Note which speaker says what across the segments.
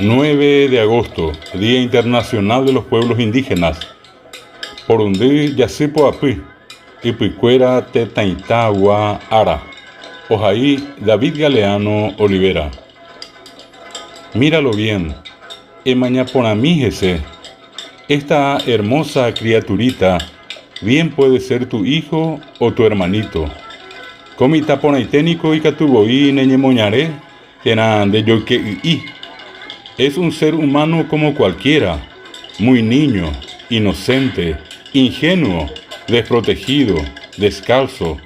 Speaker 1: 9 de agosto, Día Internacional de los Pueblos Indígenas. Porundí Yacipo Api, Ipicuera Tetaitagua Ara. Ojaí David Galeano Olivera. Míralo bien, Emañaponamíjese. Esta hermosa criaturita bien puede ser tu hijo o tu hermanito. Comitaponaiténico y catuboí neñemoñaré, de yoquei. Es un ser humano como cualquiera, muy niño, inocente, ingenuo, desprotegido, descalzo.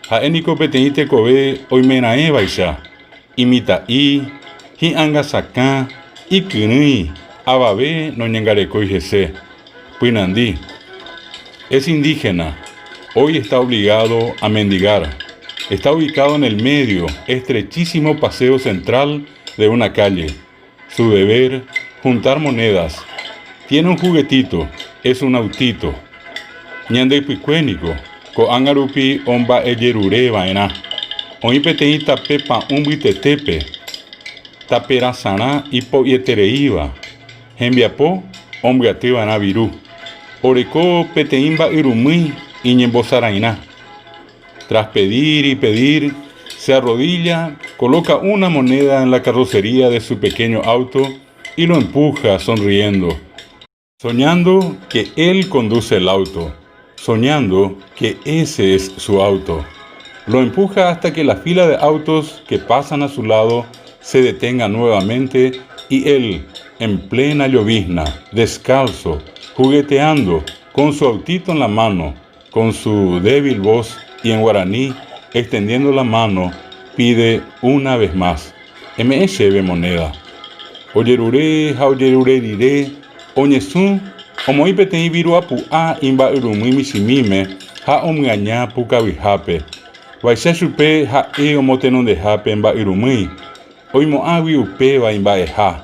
Speaker 1: Jaénico peteíte kobe oimenae baisha, imitaí, hiangasacá, ikuni, ababe no ñangareco jese, puinandí. Es indígena, hoy está obligado a mendigar. Está ubicado en el medio, estrechísimo paseo central de una calle. Su deber, juntar monedas. Tiene un juguetito, es un autito. Ñande picuénico, ko angarupi omba eyerure vaina. Oipetei tape pa umbitetepe. Tapera sana ipo yetereiva. Hembiapo, ombiate vana viru. Oreco peteimba irumui iñembosaraina. Tras pedir y pedir, se arrodilla, coloca una moneda en la carrocería de su pequeño auto y lo empuja sonriendo, soñando que él conduce el auto, soñando que ese es su auto. Lo empuja hasta que la fila de autos que pasan a su lado se detenga nuevamente y él, en plena llovizna, descalzo, jugueteando, con su autito en la mano, con su débil voz y en guaraní, extendiendo la mano, pide una vez más, MSB moneda. Oyerure, jaoyerure diré, oñesun, omoipetei viruapu a imba urumui misimime, ha omgañá pukavijape. Vaisha chupe ha e omotenondejape emba urumui, oimo agui upe va imba eja.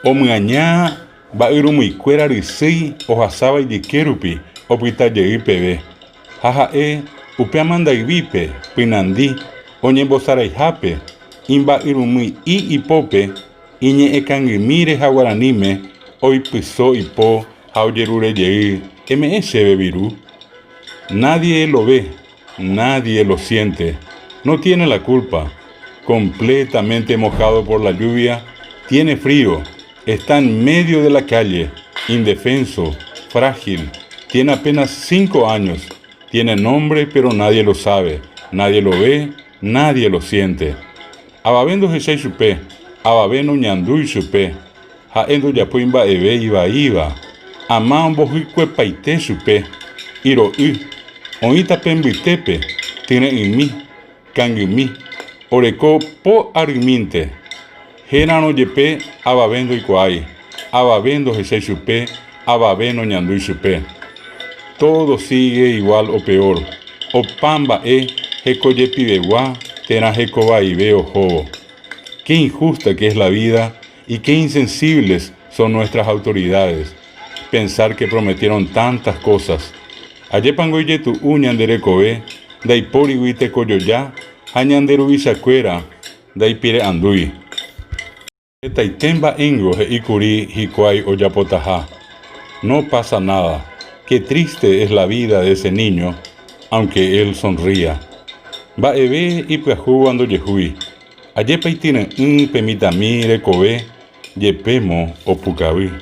Speaker 1: Omgañá ba urumui cuera risei, ojasaba y dikerupi, opitayei pebe. Haha upe amandaivipe, pinandí, oñembosaraijape, imba irumui y ipope, iñe ekangimire jaguaranime, oipiso ipo, jaoyerureyei, MSB viru. Nadie lo ve, nadie lo siente, no tiene la culpa, completamente mojado por la lluvia, tiene frío, está en medio de la calle, indefenso, frágil, tiene apenas 5 años. Tiene nombre, pero nadie lo sabe, nadie lo ve, nadie lo siente. Ababendo jesei chupe, ababeno ñandui chupe, jaendo yapuimba ebe iba, amambo huicue paite chupe, iro oita pembitepe, tiene imi, kangimi, oreco po arminte, genano yepe, ababendo ikuai, ababendo jesei chupe, ababeno ñandui chupe. Todo sigue igual o peor. Opamba hekoyepibewa, tena hekobaibe ojo. Qué injusta que es la vida y qué insensibles son nuestras autoridades. Pensar que prometieron tantas cosas. Ayepangoye tu uñanderekobe, daipori huite koyoya, añanderu bisacuera, daipire andui. Etaitemba engo he ikuri hikuai oyapotaja. No pasa nada. Qué triste es la vida de ese niño, aunque él sonría. Va ebe y peaju ando yehui. Ayepa y tiene un pemitamire kobe, yepemo o pukawi.